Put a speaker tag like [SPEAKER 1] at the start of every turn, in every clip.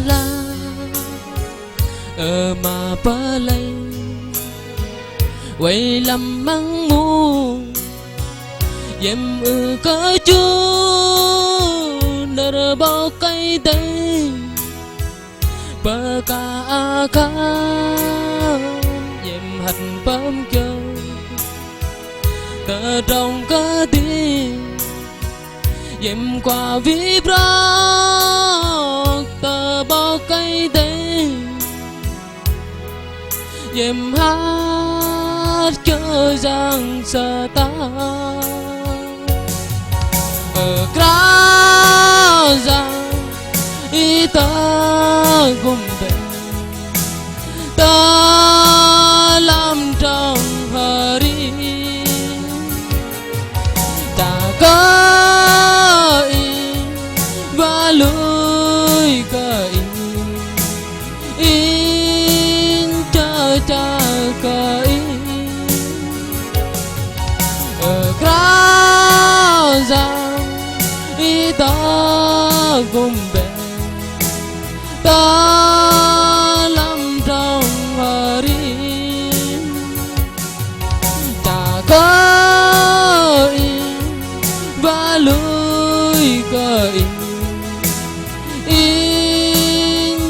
[SPEAKER 1] la mà pa lay quay làm măng mu dèm có chú nở bao cây tây pa ca ca dèm hạt bám cơ tờ trong cơ tim dèm qua vi bro tờ bao cây tây dèm hát cho rằng sợ ta ởក្រៅrằng ý ta cùng về ta làm trong hari ta có ý và lối có ý cho cha có ý ởក្រៅrằng ý ta cùng về ta làm trong hari ta có ý và lối có ý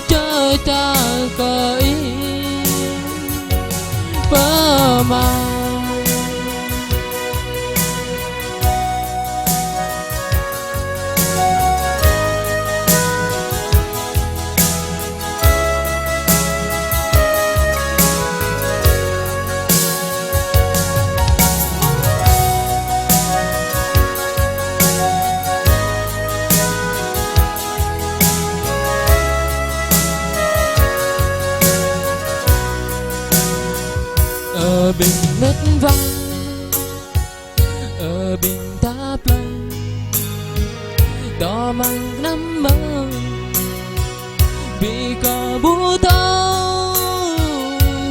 [SPEAKER 1] cho ta có ý và mà ở bên đất vắng ở bên tháp lay đò mang năm mơ bị cờ bú thâu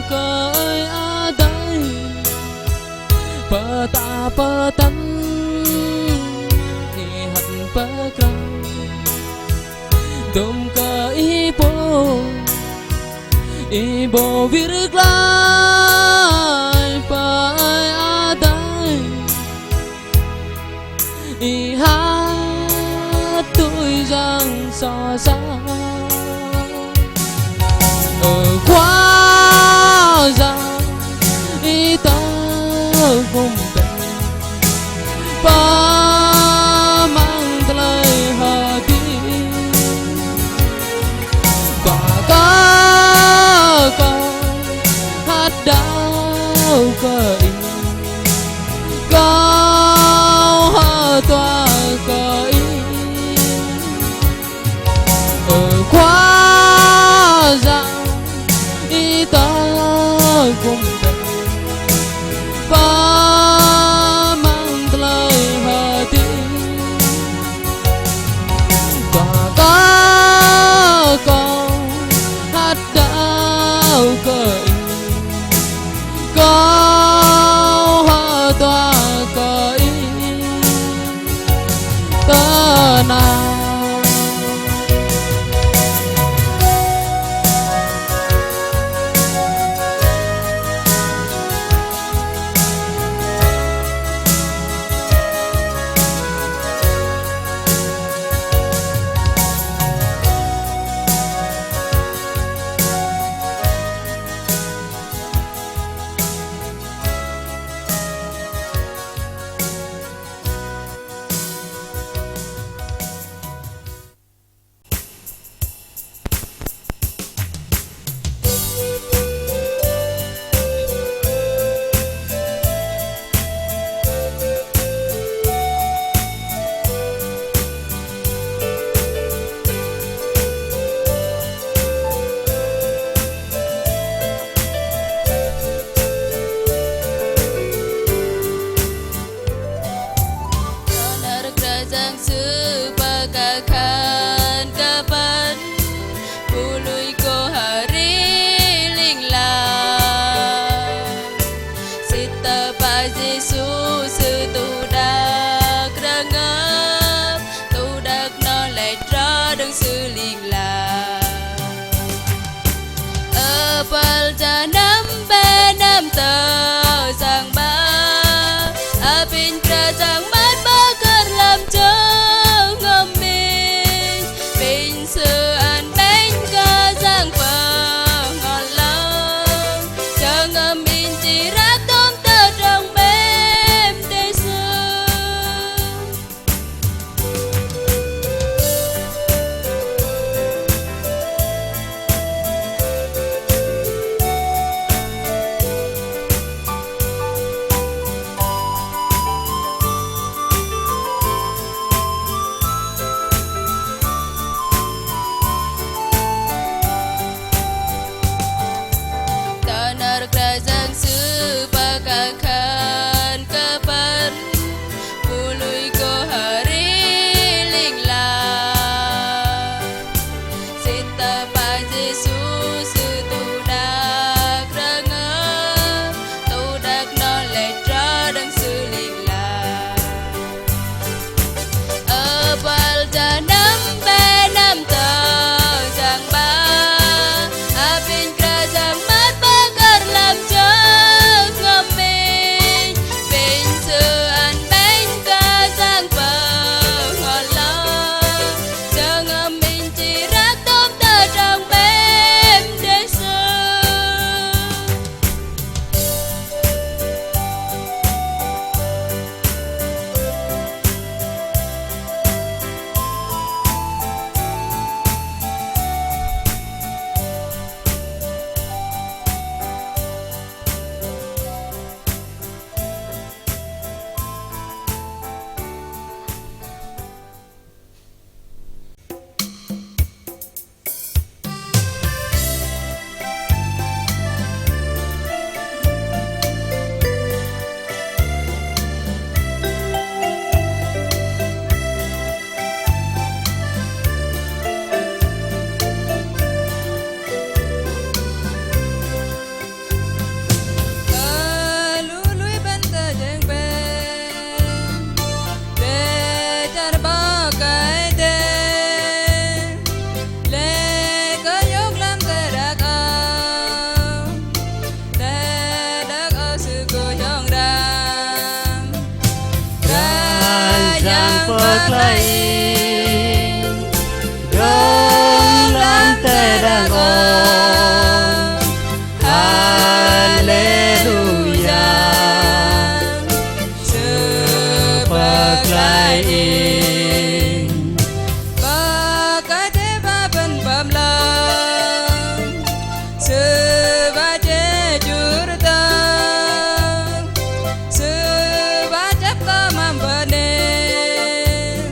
[SPEAKER 1] cởi á đây bờ ta bờ tấn thì hận bờ căng đôm cờ ibo viết lại bài adai i hát tôi rằng so xa ở quá rằng i ta cùng về ba mang tay hati và có hát đau cởi cao hoa tỏa cởi ở quá rằng ý ta cùng về ba mang tay hati và có hát đau cởi cao hoa tỏa cởi ta nào tơ sang ba apin tra sang mát ba cơn làm chớ ngâm mình bình sự an bánh ca sang phở ngon lắm chờ ngâm mình chỉ ra tôm tơ trong bếp để xưa. Tanah kerajaan sepakatkan kapan pului ko hari linglang Sita pa Jesus tudak ranga tudak non letra dan selinglang apal janam benam tang sang ba apin kerajaan mat bakar lam jang ngamin bên sự an bánh ca sang phở ngon lắm chờ ngâm mình chỉ rác tôm tơ trong bếp để xưa. Lului banta jeng ben bejar bagai den le kayok lam terakam terak asuku yang ram
[SPEAKER 2] Kerajaan perkelahi
[SPEAKER 1] dong
[SPEAKER 2] dalam terdagon Haleluya Perkelahi
[SPEAKER 1] Bagai debaban bamlang sebagai jurutang sebajak kamam benih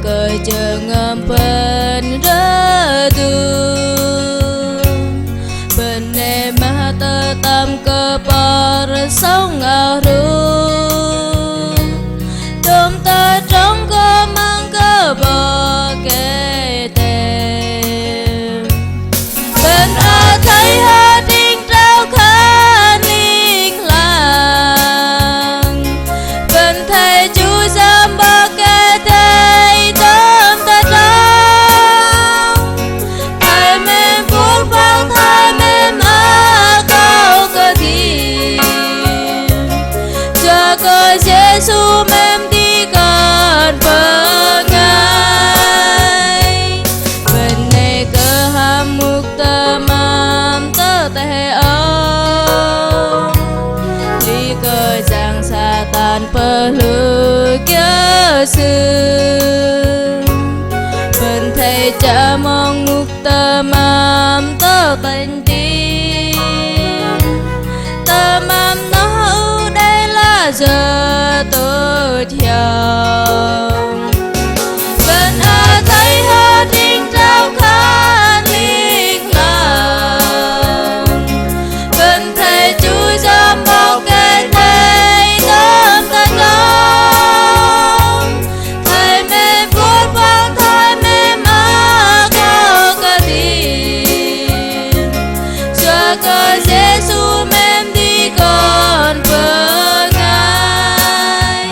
[SPEAKER 1] cơ chờ ngâm phần rơ đường bên em mà tơ tâm cơ bờ sống ngào ru đom ta trong cơ mang cơ bờ kề tem bên ở thấy hết tiếng trao khăn liên làng bên thầy chú giam bờ kề thầy tôm ta trong thầy mềm phút vang thầy mềm ở câu cơ thiên cho cơ Giêsu mềm đi còn bờ ngay bên này cơ ham mục tơ mam tơ tè ông lý cơ giang sa tan pơ lư kia sư bên thầy cha mong mục tơ mam tơ tình đi tơ mam nó đây là giờ tôi theo bên ở thấy hết tiếng trao khăn liên lạc bên thầy chú giam bao kề thầy tôm ta trong thầy mê phút vang thầy mê má có cơ thiên cho cơ Giêsu mềm đi còn vỡ ngay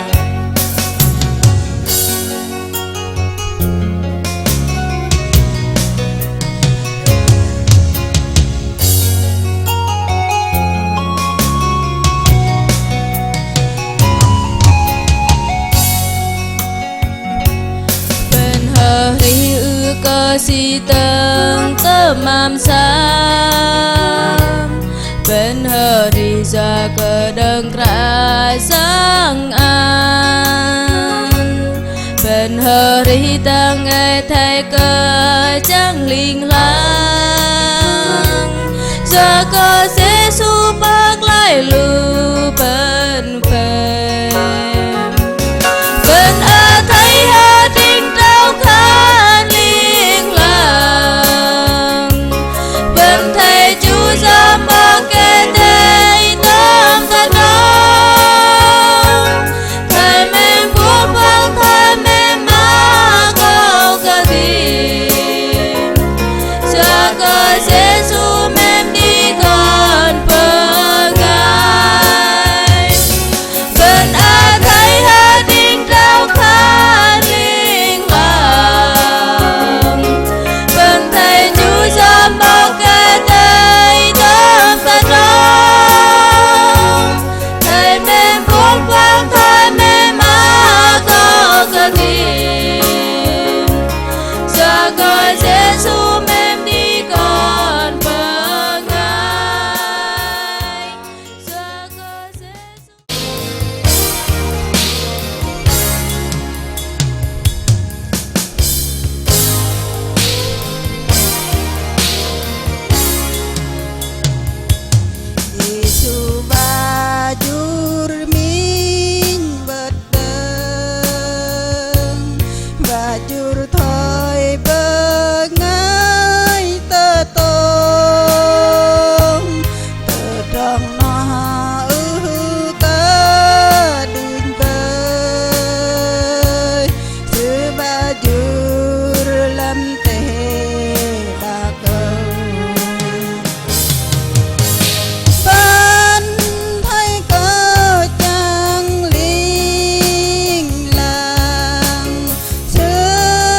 [SPEAKER 1] bên hờ ri ư cơ si tâng tơ mam sam bên hờ ri ra cơ đơn ra sang an bên hờ ri tăng nghe thầy cơ chẳng liên lang ra cơ Giêsu bác lại lưu bên phèm bên ở thấy hết tiếng trao khăn liên làng bên thầy chú giam bao kề thầy tôm ta trong thầy mềm phút vang thầy mềm má câu cơ thiên cho cơ Giêsu mềm đi còn bờ ngay bên ở thấy hết tiếng trao khăn liên lạc bên thầy chú giam bao kề thầy tôm ta trong thầy mềm phút vang thầy mềm má câu cơ thiên cho cơ Giêsu mềm đi còn bờ ngay cho cơ Giêsu
[SPEAKER 3] Yesu bajur min bedeng bajur thoi bengai tetong tedong nah tedun bay sebajur lam teh dakau ban thay cơ chẳng liên làng xưa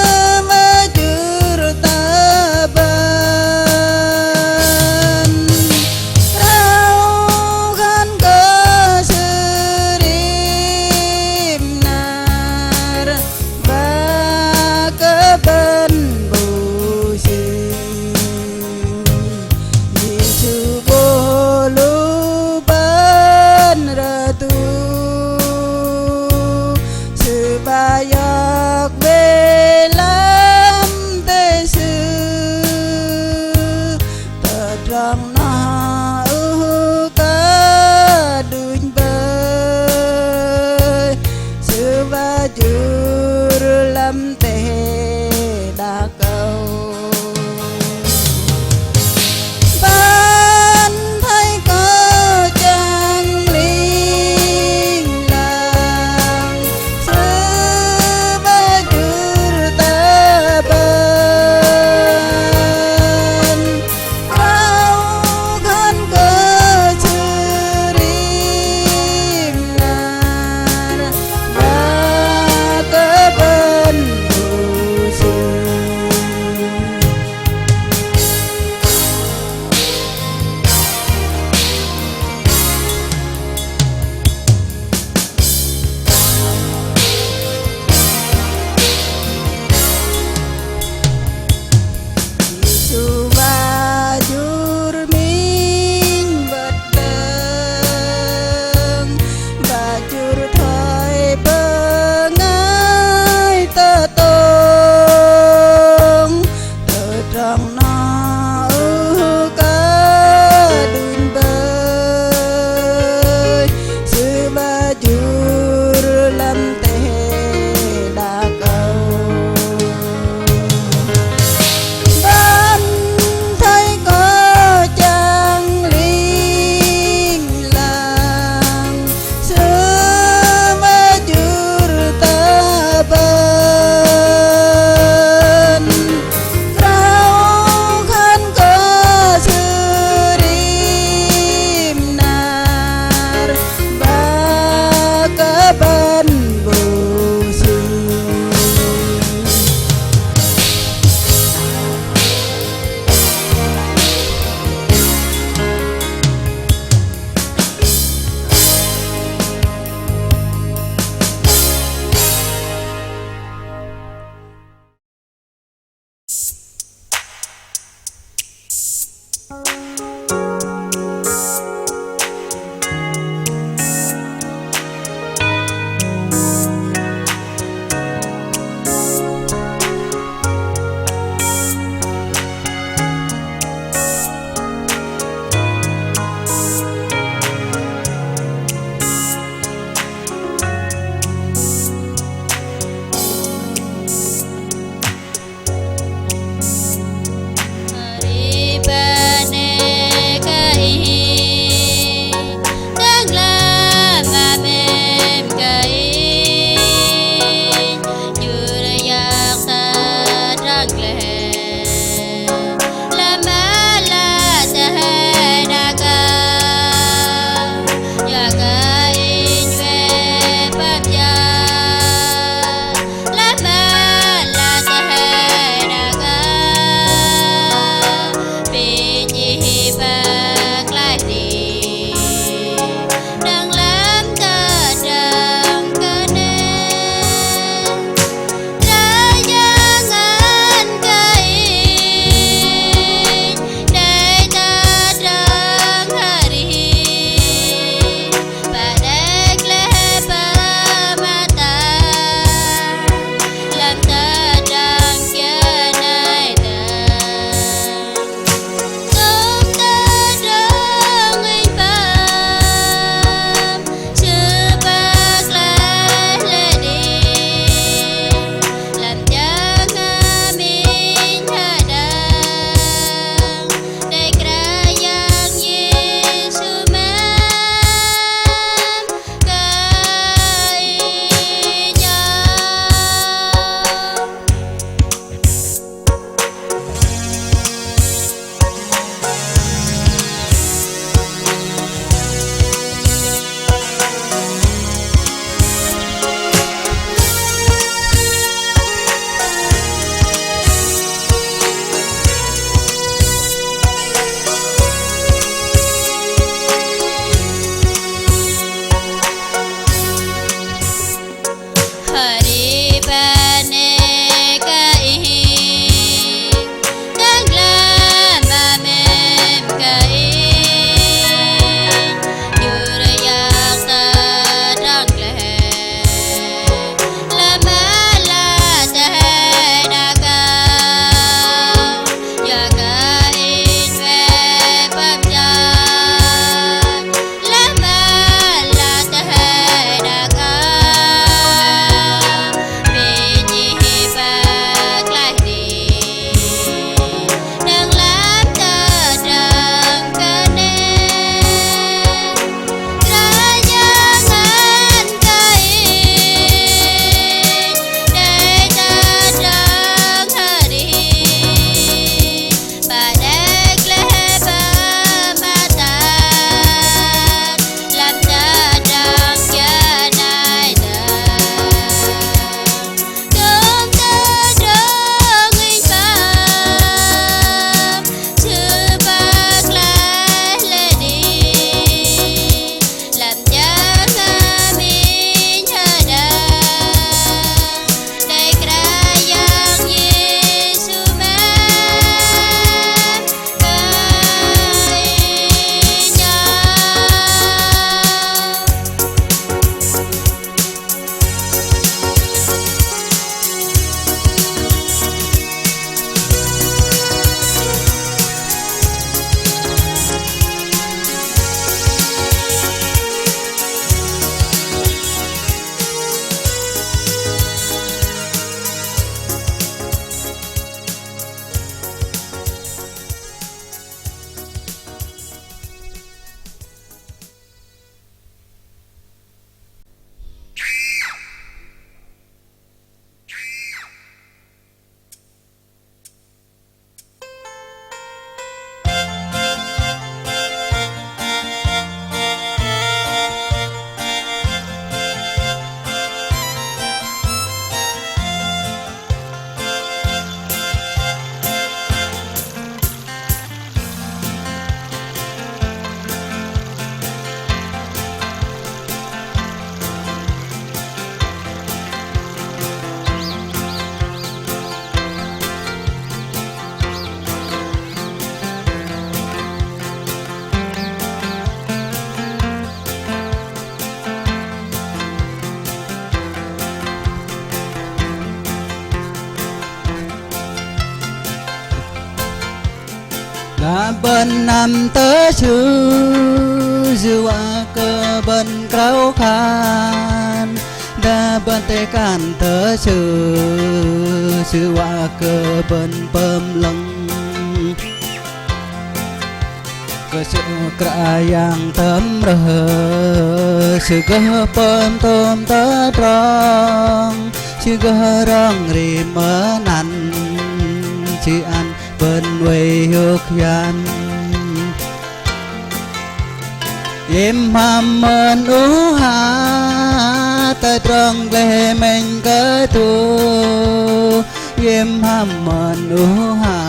[SPEAKER 3] Đã bên năm tớ sư qua cơ bên kéo khan đã bên tê can tớ sư qua cơ bên bơm lăng cơ sự kra yang tấm rờ sự cơ bơm tôm tớ rong sự cơ rong rì mơ nằn chị ăn bên quê hước yan im ham mơn ú ha ta trăng lê mình cơ tu im ham mơn ú ha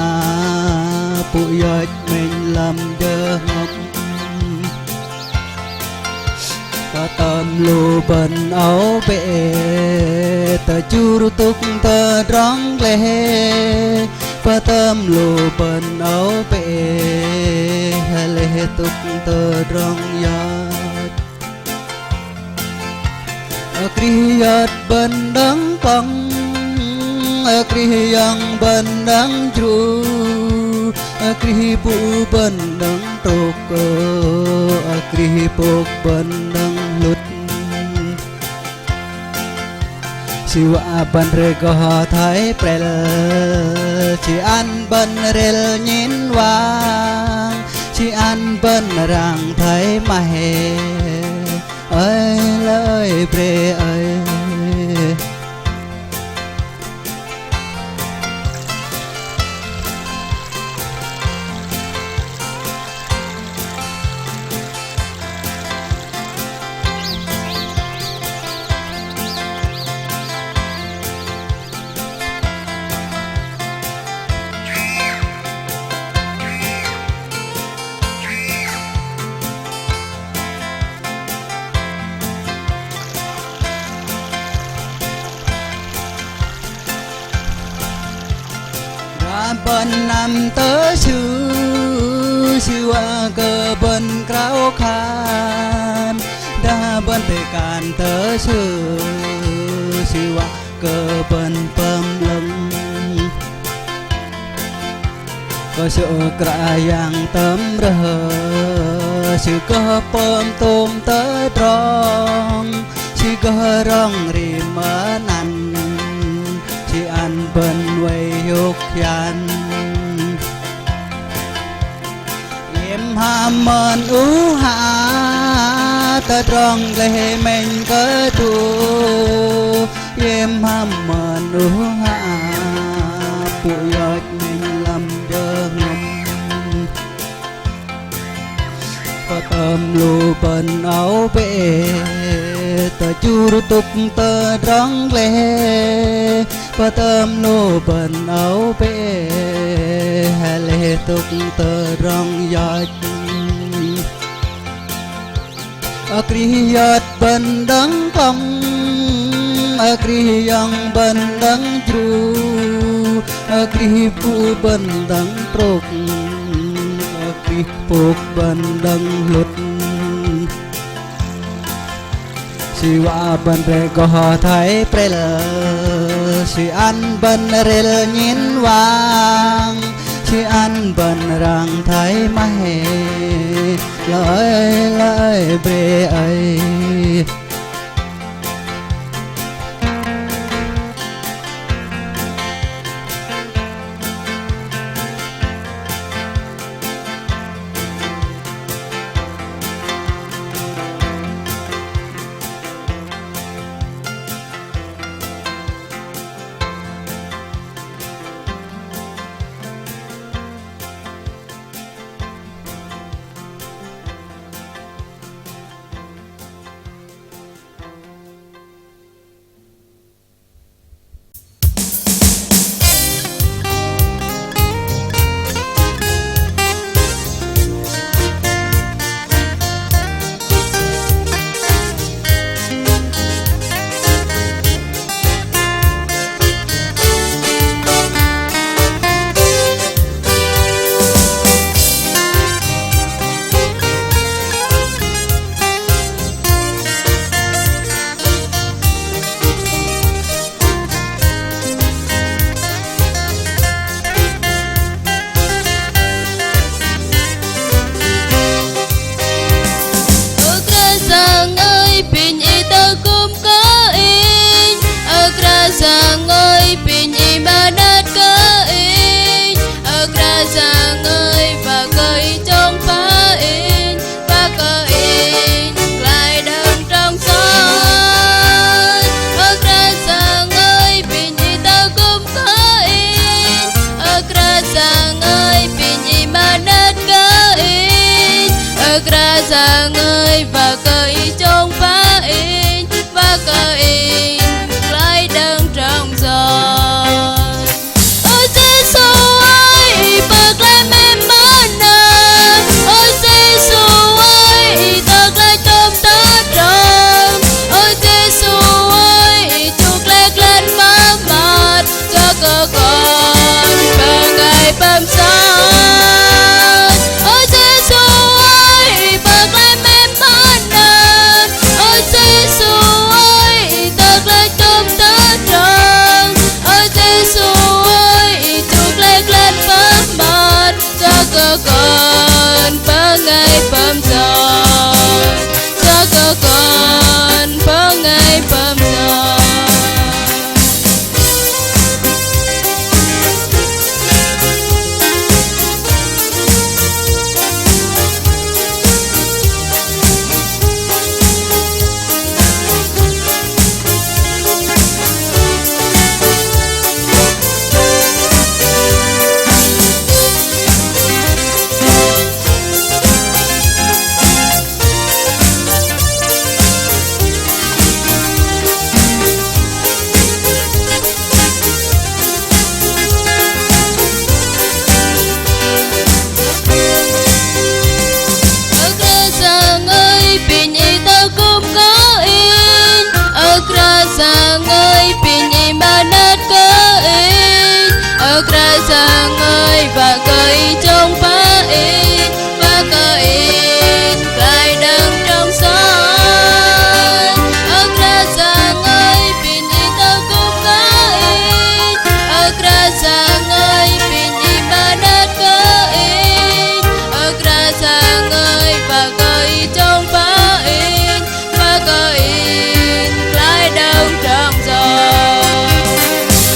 [SPEAKER 3] phụ yết mình làm đơ ngọc ta tâm lù bần áo bệ ta churu tuk ta rong lê pa tâm lù bần áo bệ lê tuk ta rong yat kriyat bần đắng cong kriyang bần đắng tru krihi pu bần đắng trok krihi pok bần đắng lut siwa ban rego thái prel chi an ban rel nhin wang chi an ban rang thái mahe ơi lời pre ơi bên năm tớ sư qua cơ bên kéo khan đã bên tề can tớ sư qua cơ bên bơm lưng có sự kra yang tấm rờ sự cơ bơm tôm tớ tròn sự cơ rong rì mơ nằn chị ăn bên quê hước yan em ham mơn ú ha ta tròn lê mình cơ tu em ham mơn ú ha phụ yết mình làm đơ ngâm có tâm lù bên áo bệ ta churu tuk ta rong lê pa tâm lô bần áo bê lê tuk ta rong yat kriyat bần đắng cong kriyang bần đắng tru krihi pu bần đắng trok krihi pok bần đắng lut siwa ban rego thái prel si an ban rel nhin wang si an ban rang thái mahe lời lời bê ấy
[SPEAKER 1] giang ơi và cơi trong phá in và cờ in lại đang trong gió. Ôi Giêsu ơi bật lên em mến ơi, ôi Giêsu ơi thật là trong ta tròn. Ôi Giêsu ơi chuộc lét lên má mặt cho cơ con và ngày bám sát. Ôi Giêsu ơi bật lên em mến ơi, ôi Giêsu ơi thật là trong ta tròn. Ôi Giêsu ơi chuộc lét lên má mặt cho cơ con và ngày bám sát, cho cơ con và ngày bám sát. Sang ơi pin imanat kein, sang ơi và cây trong phá in và kein lại đang trong soi. Sang ơi pin ita kum kein, sang ơi pin imanat kein, sang ơi và cây trong phá in và kein lại đang trong gió.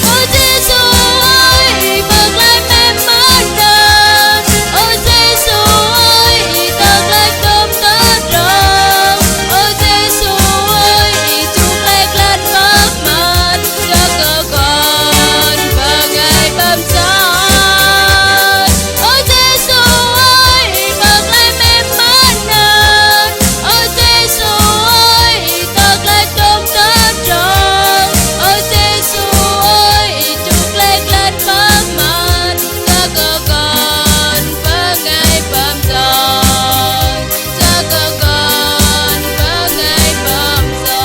[SPEAKER 1] Ôi Giêsu ơi bật lên em mến ơi, ôi Giêsu ơi thật là trong ta tròn. Ôi Giêsu ơi chuộc lét lên mắt mặt cho cơ con và ngày bám sát. Ôi Giêsu ơi bật lên em mến ơi, ôi Giêsu ơi thật là trong ta tròn. Ôi Giêsu ơi chuộc lét lên mắt mặt cho cơ con và ngày bám sát, cho cơ con và ngày bám sát.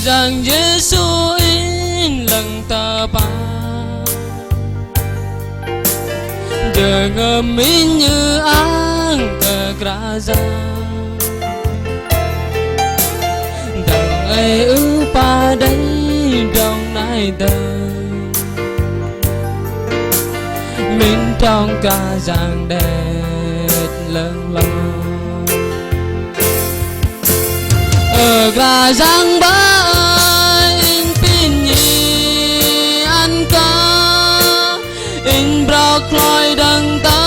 [SPEAKER 2] Rằng Giêsu in lần ta ba giờ ngâm in như ang cờ graza đằng ấy ư pa đây trong này đời mình trong cả giang đẹp lâng lâng ở gà giang ba in pin nhì ăn ca in brock loi đằng ta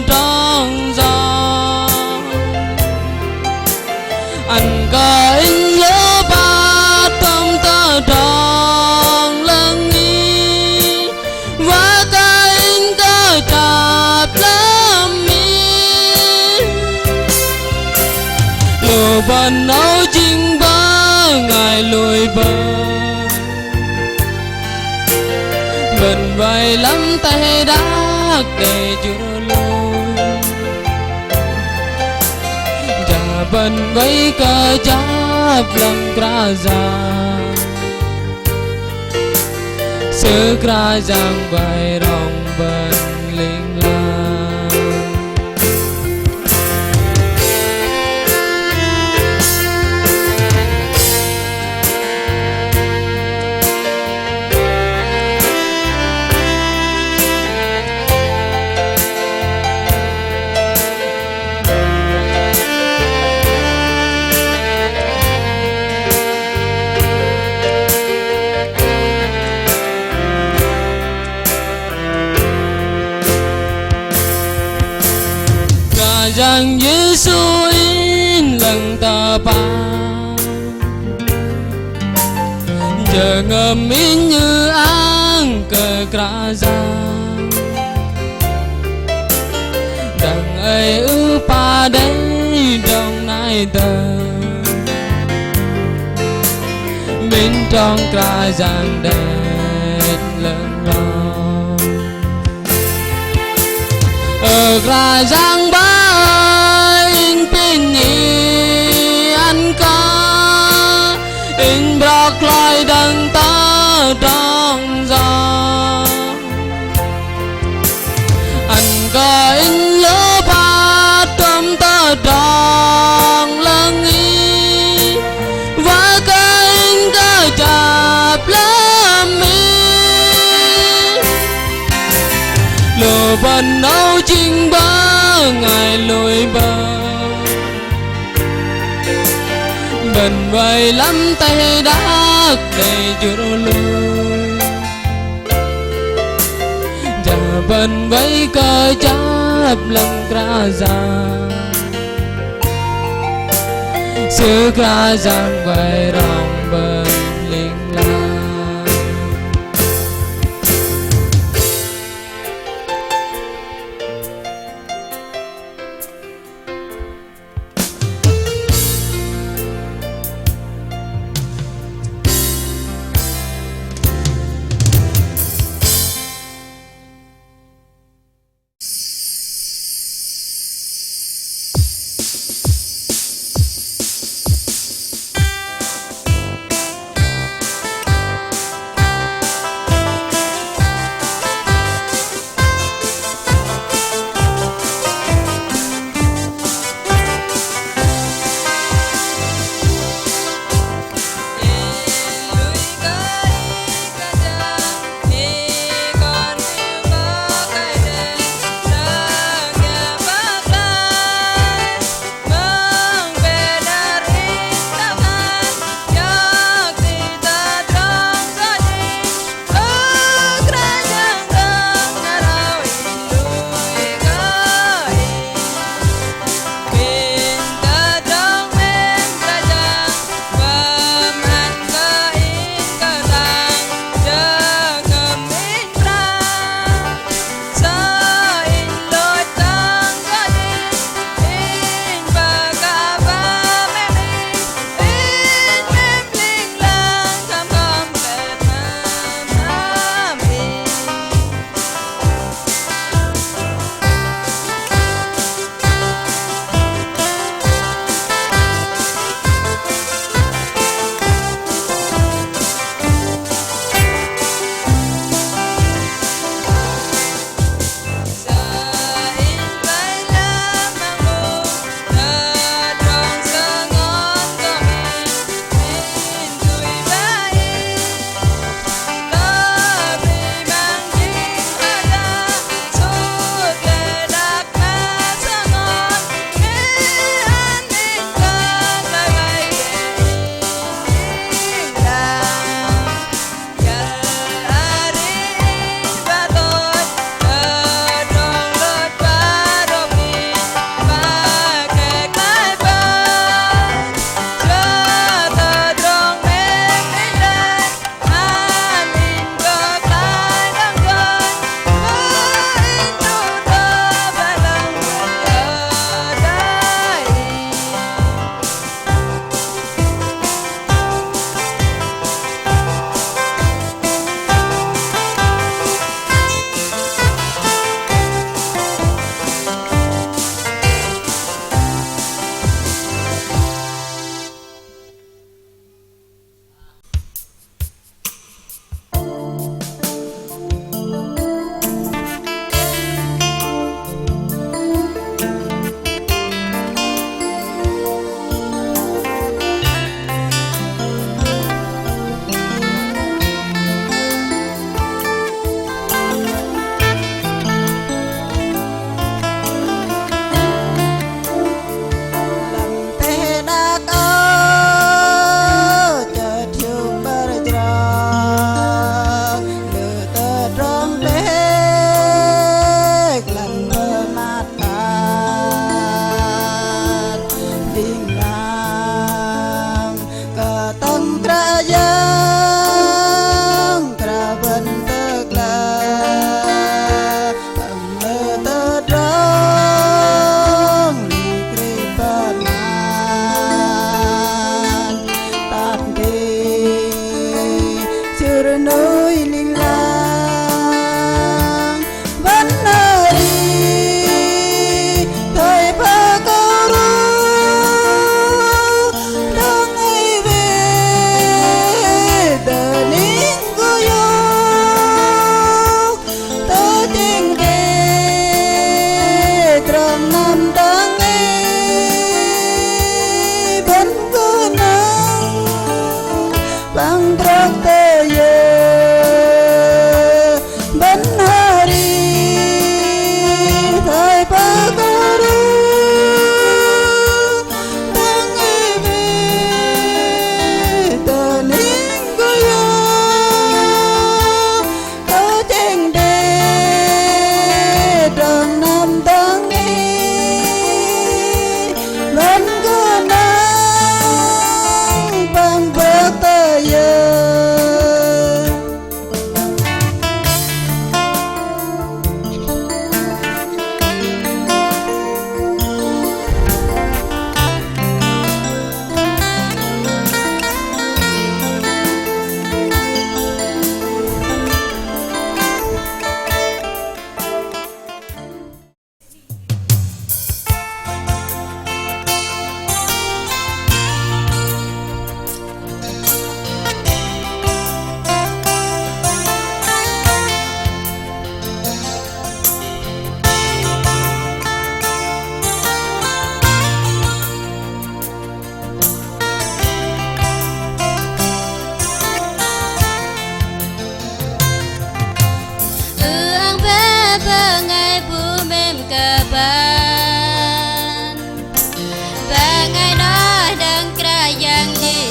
[SPEAKER 2] trong gió ăn ca in nhớ ba trong ta trong lăng nghi và ca in ca chạp lắm mi lùa bần áo chinh ba ngài lùi bờ bần vài lắm tay đá để chưa lùi chả bần vây cờ chắp lăng kra giang sơ kra giang vài rong bần linh lang suin lần tờ pa giờ ngầm in như ang ke kerajaan đằng ấy ư pa đây trong nay tờ bên trong kerajaan đẹp lớn rong ở kerajaan bain pinyi anh có in bọc lại đằng ta trong gió anh có in lỡ ba trong ta trong lăng y và cái in có chạp lắm mi lừa bần đâu chinh bơ ngày lùi bờ bần vầy lắm tay đá đầy chùa lùi giờ bần vẫy cờ chắp lăng kerajaan xứ kerajaan vầy rong bần linh lang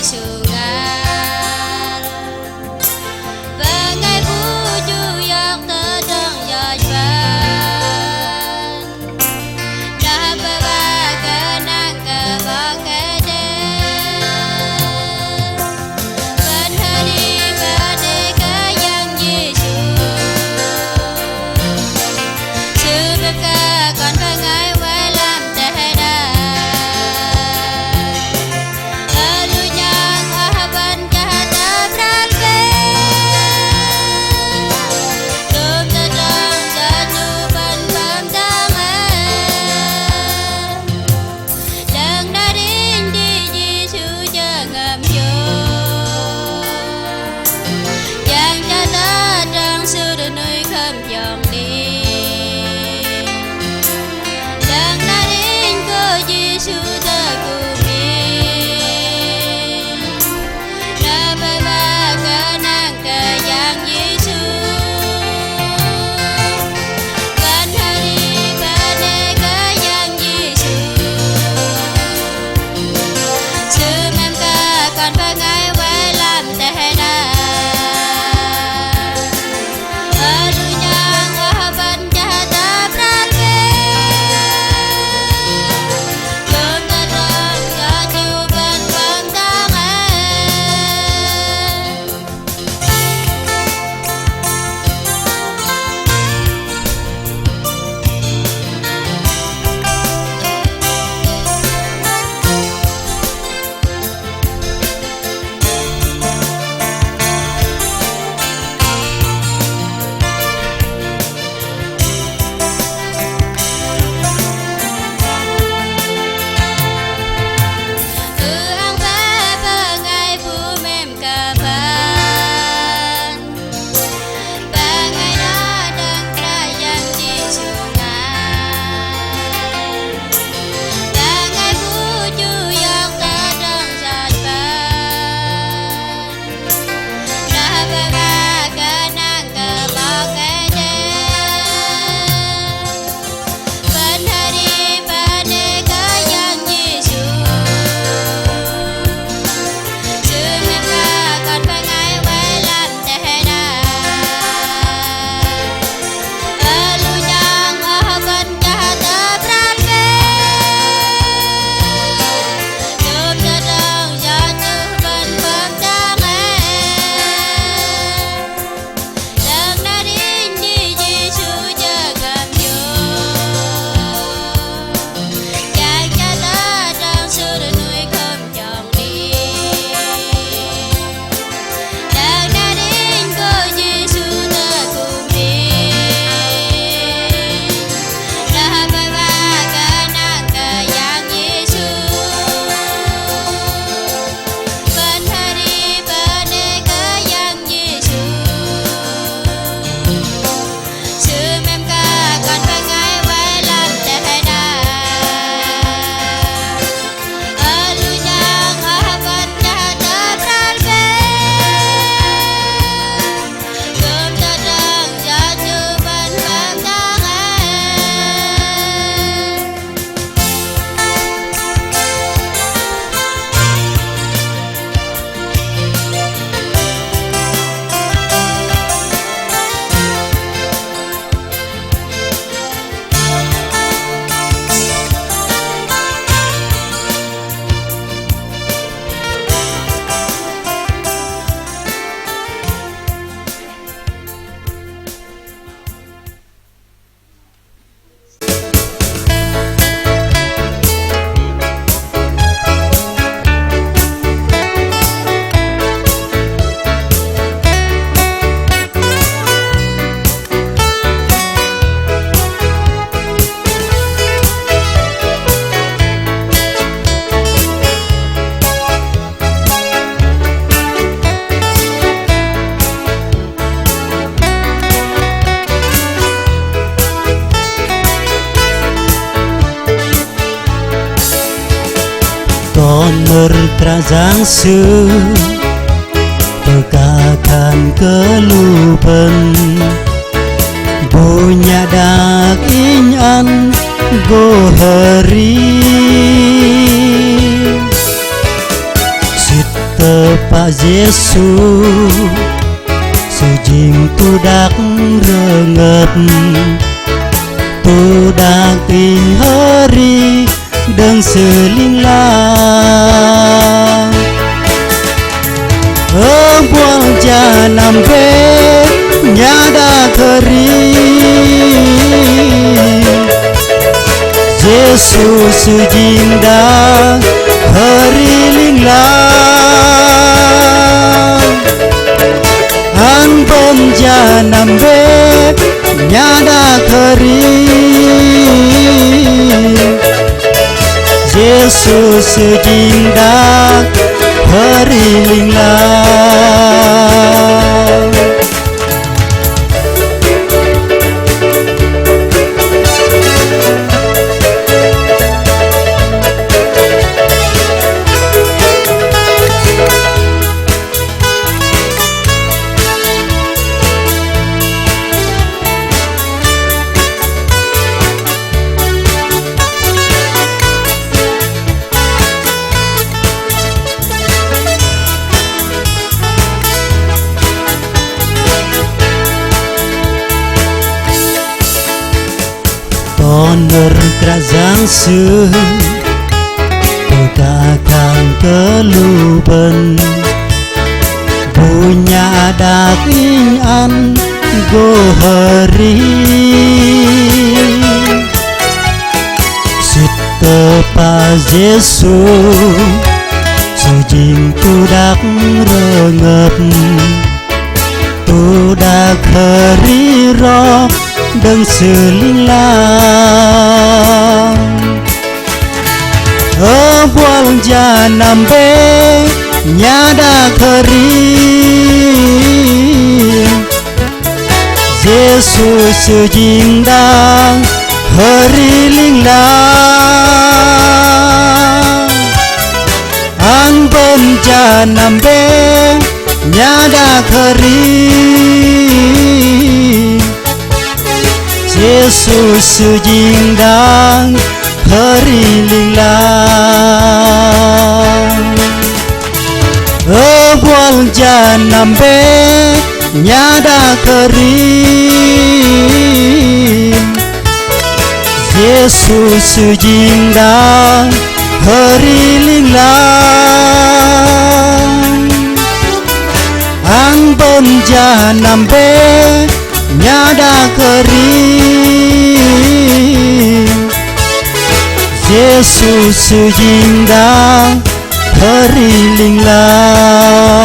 [SPEAKER 1] sungai Bengai buju yang tedang jajban Dah bawa kenang ke bakeden Benhari berdeka yang Yesus Sebeka kon bengai walam tehdan Alunyang ahaban kahata beralbe Dom tedang jaju ban pamdangan Dang daring di Yesus jangan yo Yang jata dang sudah nuôi khâm dòng đi Dang daring ko Yesus takumi Na baba kenang ke yang Yesus Kan hari berdeka yang Yesus Sememka kon bengai walam tehdan Alunyang ahaban jahata beralbe Dom tedang jaju ban pamdangan Ang bengai bu mem kapan Bengai nadang kerajaan di sungai Bengai buju yang tedang jadban Dah bawa kenang ke bakeden Benhari berdeka yang Yesus Sememka kon bengai walam tehdan Alunyang ahaban jahata beralbe Dom tedang jaju ban pamdangan Dang daring di Yesus jangan yo Yang jata dang sudah nuôi khâm dòng đi Dang daring ko Yesus takumi Dah bawa kenang ke yang Yesus Benhari berdeka yang Yesus Sememka kon bengai walam tehdan Alunyang ahaban jahata beralbe Dom tedang jaju ban pamdangan
[SPEAKER 3] Honor kerajaan su Pegakan kelupen Punya dagingan goheri Sitte Pak Giêsu sự jing tu đắc rơ ngập tu đắc tình hari đừng sự linh lang ở buông cha nằm về nhà đã khari Giêsu sự jing đã hari linh lang an bom cha nằm về nhà đã khari Giêsu sự jing đã hari linh lang honor kerajaan su pegakan keluben punya daging an gohari Sita Pak Giêsu sujing tu dak rengep tu dak hari ro đừng sự linh lang ở buông cha nằm bê nhà đã khari Giêsu sự jing đang hari linh lang an bom cha nằm bê nhà đã khari Giêsu sự jing đang hari linh lang ở buông cha nằm bê nhà đã khari Giêsu sự jing đang hari linh lang an bom cha nằm bê nhà đã khari Giêsu sự jing đang hari linh lang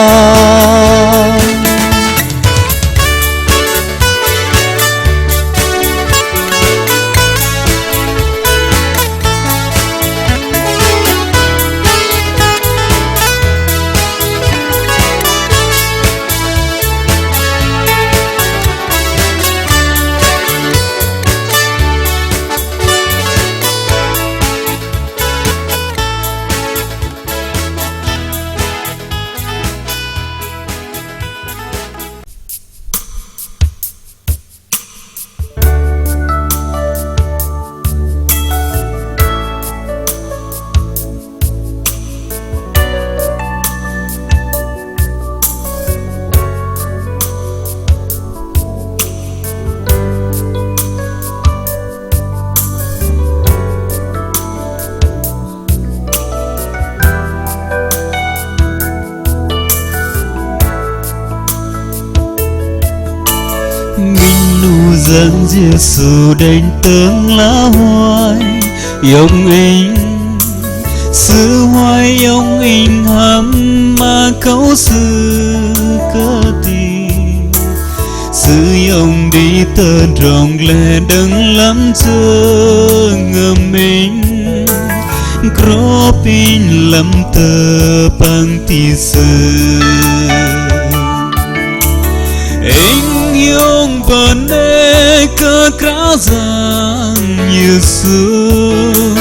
[SPEAKER 3] dẫn Giêsu đến tương lá hoài ông in sự hoài ông in hâm mà câu sự cơ tình sự ông đi tên rong lệ đừng lắm chưa ngầm mình kropin lắm tơ bằng tì sự anh yung bane kerajaan Yesus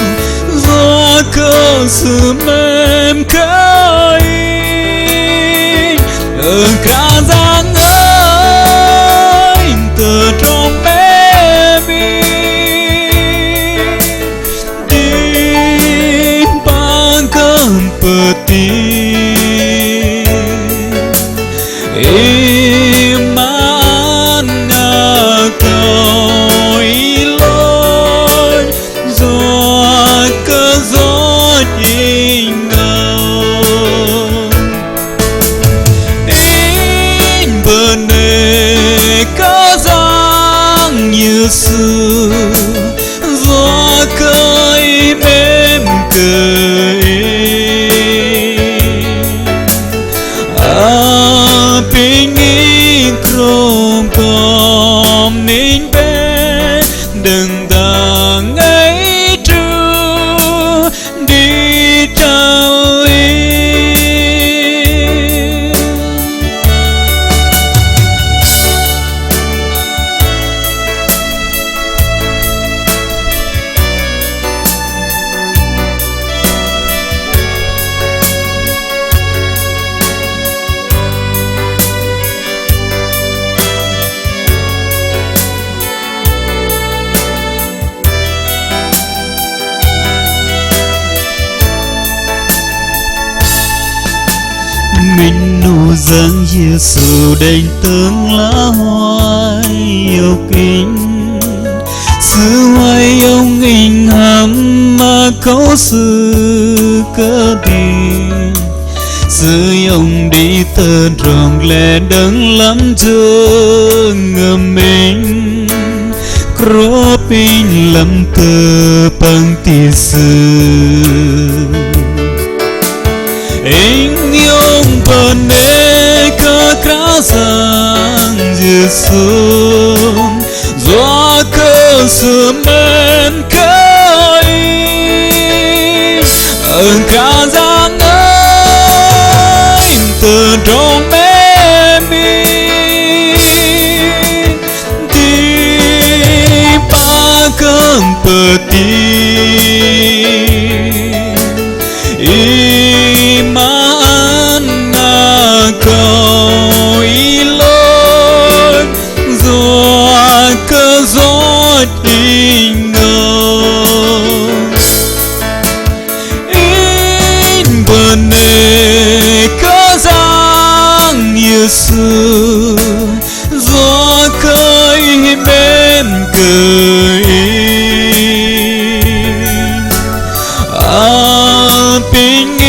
[SPEAKER 3] do kau semem kain kerajaan anh từ trong bé mi din ban cơn peti mình nu dâng Giêsu đền tương lá hoài yêu kính sự hoài ông hình hàm mà có sự cơ đi sự ông đi tên rồng lệ đấng lắm chưa ngầm mình có pin lắm tơ bằng tì sư anh yêu bên nê cơ krá sang Giêsu do cơ sự men cơi ơn cả giang ơi từ trong mê mi đi ba cơn bờ ti imana kau ilon doa ke zot ingat in bene kazang Yesu do kai men kai aping